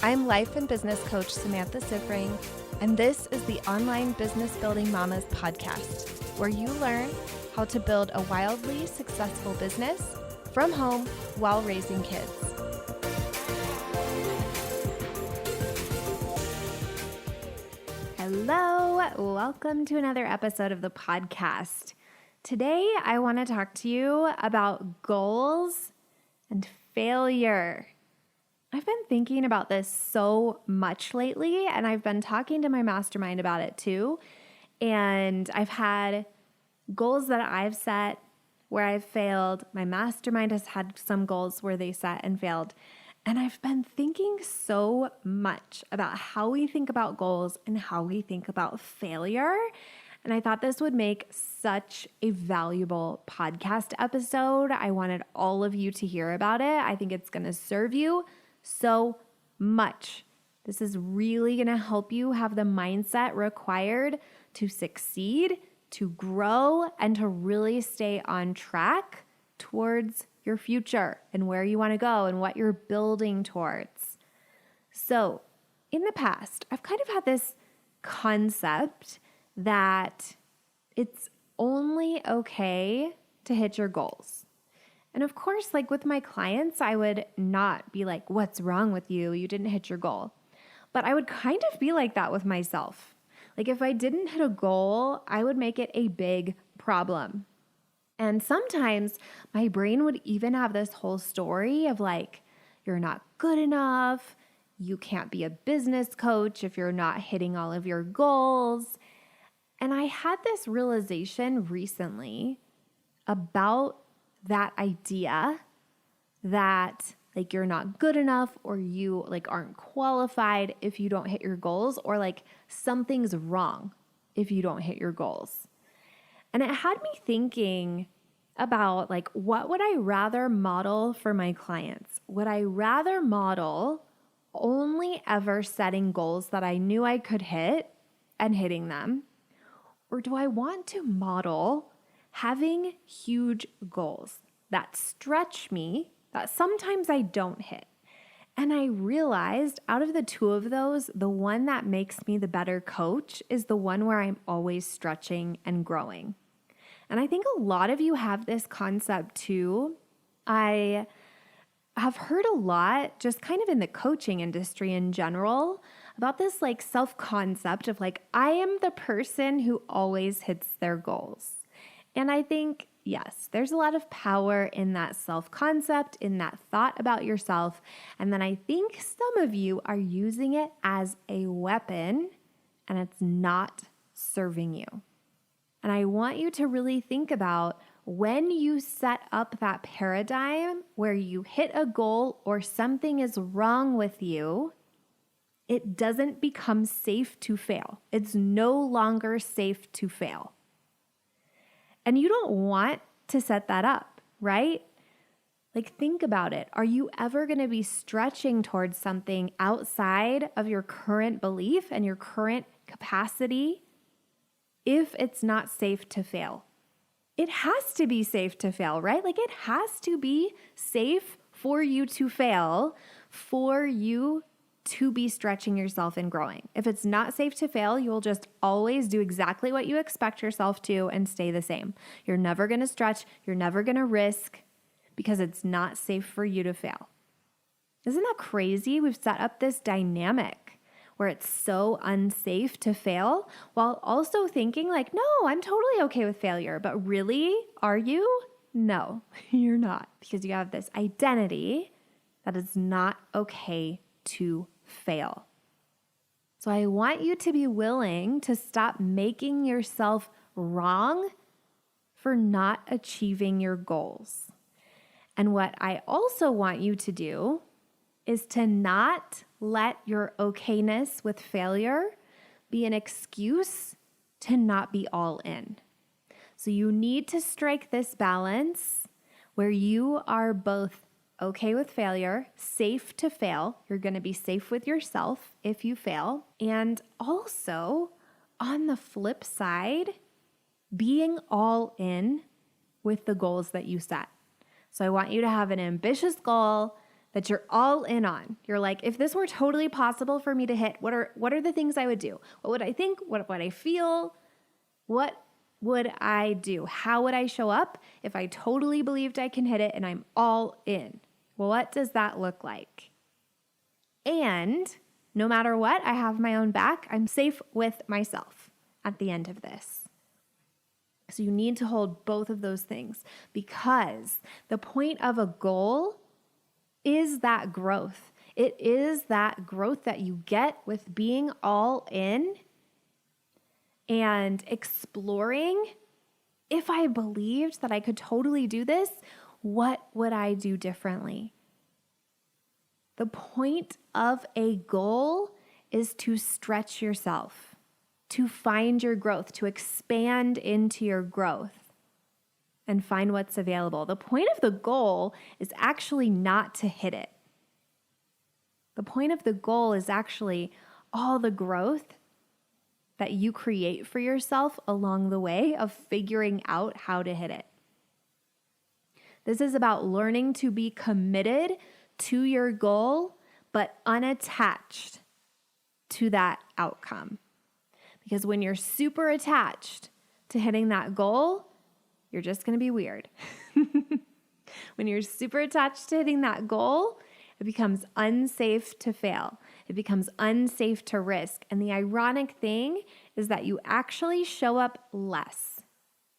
I'm life and business coach Samantha Sifring, and this is the Online Business Building Mamas podcast, where you learn how to build a wildly successful business from home while raising kids. Hello, welcome to another episode of the podcast. Today, I want to talk to you about goals and failure. I've been thinking about this so much lately, and I've been talking to my mastermind about it too. And I've had goals that I've set where I've failed. My mastermind has had some goals where they set and failed. And I've been thinking so much about how we think about goals and how we think about failure. And I thought this would make such a valuable podcast episode. I wanted all of you to hear about it. I think it's going to serve you so much. This is really going to help you have the mindset required to succeed, to grow, and to really stay on track towards your future and where you want to go and what you're building towards. So, in the past, I've kind of had this concept that it's only okay to hit your goals. And of course, like with my clients, I would not be like, what's wrong with you? You didn't hit your goal. But I would kind of be like that with myself. Like if I didn't hit a goal, I would make it a big problem. And sometimes my brain would even have this whole story of like, you're not good enough. You can't be a business coach if you're not hitting all of your goals. And I had this realization recently about that idea that like you're not good enough or you like aren't qualified if you don't hit your goals, or like something's wrong if you don't hit your goals. And it had me thinking about like, what would I rather model for my clients? Would I rather model only ever setting goals that I knew I could hit and hitting them? Or do I want to model having huge goals that stretch me, that sometimes I don't hit? And I realized out of the two of those, the one that makes me the better coach is the one where I'm always stretching and growing. And I think a lot of you have this concept too. I have heard a lot just kind of in the coaching industry in general about this like self-concept of like, I am the person who always hits their goals. And I think, yes, there's a lot of power in that self-concept, in that thought about yourself. And then I think some of you are using it as a weapon and it's not serving you. And I want you to really think about when you set up that paradigm where you hit a goal or something is wrong with you, it doesn't become safe to fail. It's no longer safe to fail. And you don't want to set that up, right? Like think about it. Are you ever going to be stretching towards something outside of your current belief and your current capacity if it's not safe to fail? It has to be safe to fail, right? Like it has to be safe for you to fail, for you to be stretching yourself and growing. If it's not safe to fail, you will just always do exactly what you expect yourself to and stay the same. You're never going to stretch. You're never going to risk because it's not safe for you to fail. Isn't that crazy? We've set up this dynamic where it's so unsafe to fail while also thinking like, no, I'm totally okay with failure. But really, are you? No, you're not, because you have this identity that it's not okay to fail. So I want you to be willing to stop making yourself wrong for not achieving your goals. And what I also want you to do is to not let your okayness with failure be an excuse to not be all in. So you need to strike this balance where you are both okay with failure, safe to fail. You're going to be safe with yourself if you fail. And also, on the flip side, being all in with the goals that you set. So I want you to have an ambitious goal that you're all in on. You're like, if this were totally possible for me to hit, what are the things I would do? What would I think? What would I feel? What would I do? How would I show up if I totally believed I can hit it and I'm all in? Well, what does that look like? And no matter what, I have my own back. I'm safe with myself at the end of this. So you need to hold both of those things, because the point of a goal is that growth. It is that growth that you get with being all in and exploring. If I believed that I could totally do this, what would I do differently? The point of a goal is to stretch yourself, to find your growth, to expand into your growth and find what's available. The point of the goal is actually not to hit it. The point of the goal is actually all the growth that you create for yourself along the way of figuring out how to hit it. This is about learning to be committed to your goal, but unattached to that outcome. Because when you're super attached to hitting that goal, you're just going to be weird. When you're super attached to hitting that goal, it becomes unsafe to fail. It becomes unsafe to risk. And the ironic thing is that you actually show up less.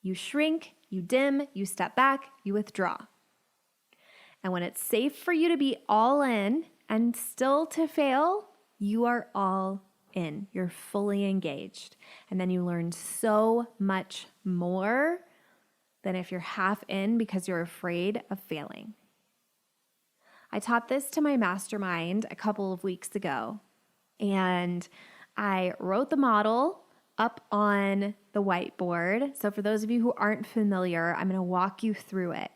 You shrink, you dim, you step back, you withdraw. And when it's safe for you to be all in and still to fail, you are all in. You're fully engaged. And then you learn so much more than if you're half in because you're afraid of failing. I taught this to my mastermind a couple of weeks ago, and I wrote the model up on the whiteboard. So for those of you who aren't familiar, I'm going to walk you through it,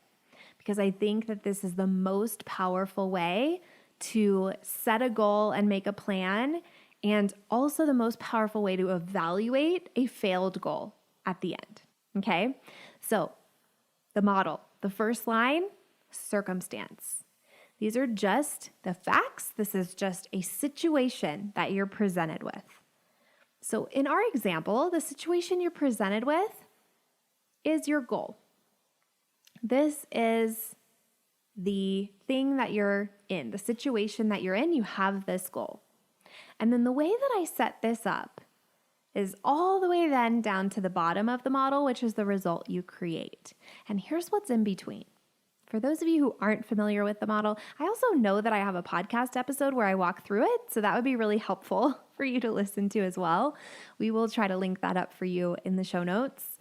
because I think that this is the most powerful way to set a goal and make a plan, and also the most powerful way to evaluate a failed goal at the end. Okay? So the model, the first line, circumstance. These are just the facts. This is just a situation that you're presented with. So in our example, the situation you're presented with is your goal. This is the thing that you're in, the situation that you're in. You have this goal. And then the way that I set this up is all the way then down to the bottom of the model, which is the result you create. And here's what's in between. For those of you who aren't familiar with the model, I also know that I have a podcast episode where I walk through it, so that would be really helpful for you to listen to as well. We will try to link that up for you in the show notes.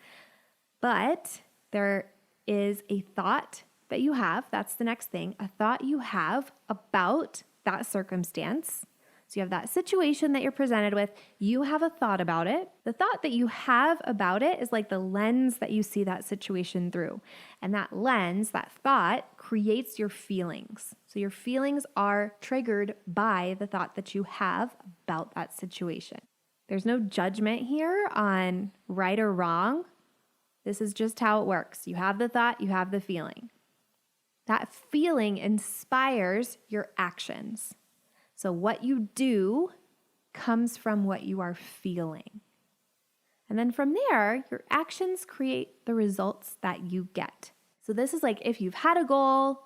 But there is a thought that you have, that's the next thing, a thought you have about that circumstance. So you have that situation that you're presented with, you have a thought about it. The thought that you have about it is like the lens that you see that situation through. And that lens, that thought, creates your feelings. So your feelings are triggered by the thought that you have about that situation. There's no judgment here on right or wrong. This is just how it works. You have the thought, you have the feeling. That feeling inspires your actions. So what you do comes from what you are feeling. And then from there, your actions create the results that you get. So this is like if you've had a goal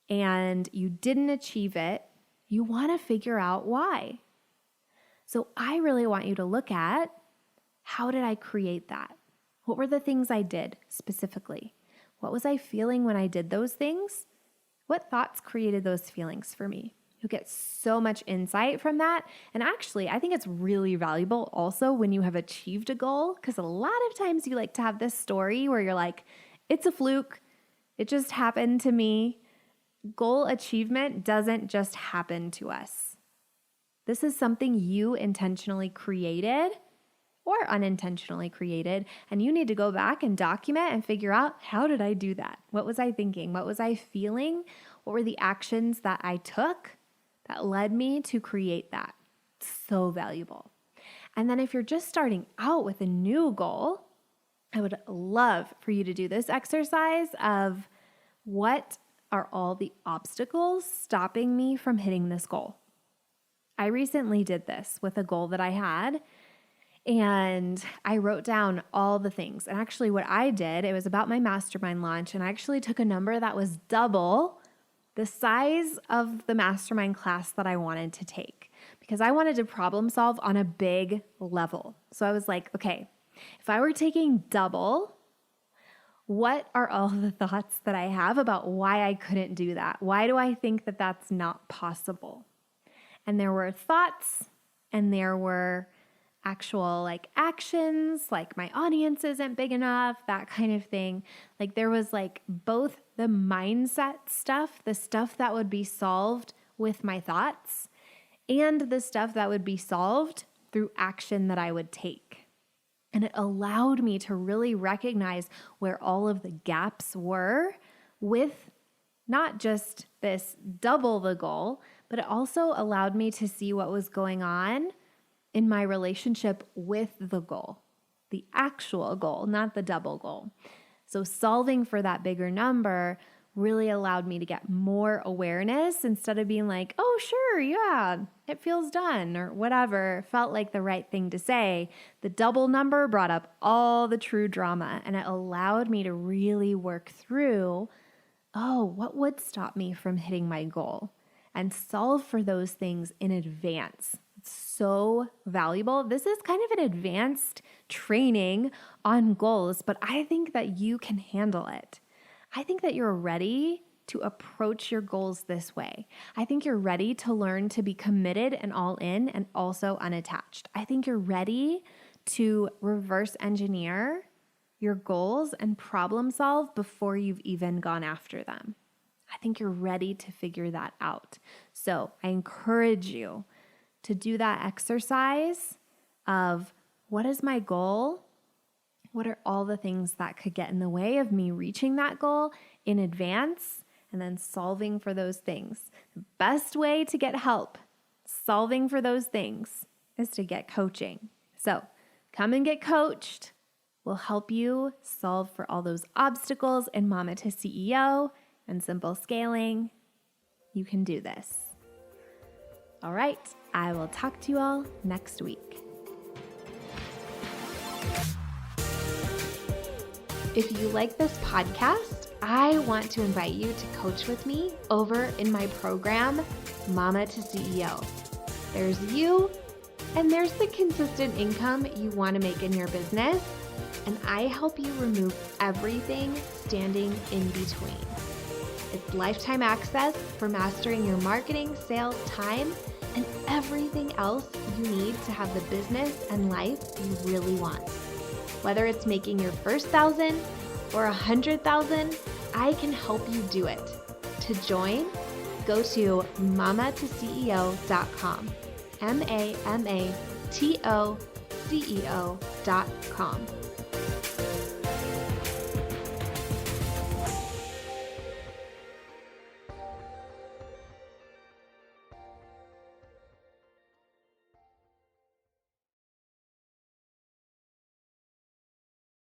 and you didn't achieve it, you want to figure out why. So I really want you to look at, how did I create that? What were the things I did specifically? What was I feeling when I did those things? What thoughts created those feelings for me? You'll get so much insight from that. And actually, I think it's really valuable also when you have achieved a goal, because a lot of times you like to have this story where you're like, it's a fluke. It just happened to me. Goal achievement doesn't just happen to us. This is something you intentionally created or unintentionally created, and you need to go back and document and figure out, how did I do that? What was I thinking? What was I feeling? What were the actions that I took that led me to create that? So valuable. And then if you're just starting out with a new goal, I would love for you to do this exercise of what are all the obstacles stopping me from hitting this goal? I recently did this with a goal that I had, and I wrote down all the things. And actually what I did, it was about my mastermind launch, and I actually took a number that was double the size of the mastermind class that I wanted to take because I wanted to problem solve on a big level. So I was like, okay, if I were taking double, what are all the thoughts that I have about why I couldn't do that? Why do I think that that's not possible? And there were thoughts and there were actual like actions, like my audience isn't big enough, that kind of thing. Like there was like both the mindset stuff, the stuff that would be solved with my thoughts, and the stuff that would be solved through action that I would take. And it allowed me to really recognize where all of the gaps were with not just this double the goal, but it also allowed me to see what was going on in my relationship with the goal, the actual goal, not the double goal. So solving for that bigger number really allowed me to get more awareness instead of being like, oh, sure, yeah, it feels done or whatever, felt like the right thing to say. The double number brought up all the true drama, and it allowed me to really work through, oh, what would stop me from hitting my goal, and solve for those things in advance. It's so valuable. This is kind of an advanced training on goals, but I think that you can handle it. I think that you're ready to approach your goals this way. I think you're ready to learn to be committed and all in and also unattached. I think you're ready to reverse engineer your goals and problem solve before you've even gone after them. I think you're ready to figure that out. So I encourage you to do that exercise of what is my goal? What are all the things that could get in the way of me reaching that goal in advance, and then solving for those things. The best way to get help solving for those things is to get coaching. So come and get coached. We'll help you solve for all those obstacles in Mama to CEO and Simple Scaling. You can do this. All right, I will talk to you all next week. If you like this podcast, I want to invite you to coach with me over in my program, Mama to CEO. There's you, and there's the consistent income you want to make in your business, and I help you remove everything standing in between. It's lifetime access for mastering your marketing, sales, time, and everything else you need to have the business and life you really want. Whether it's making your first 1,000 or 100,000, I can help you do it. To join, go to mamatoceo.com, mamatoceo.com.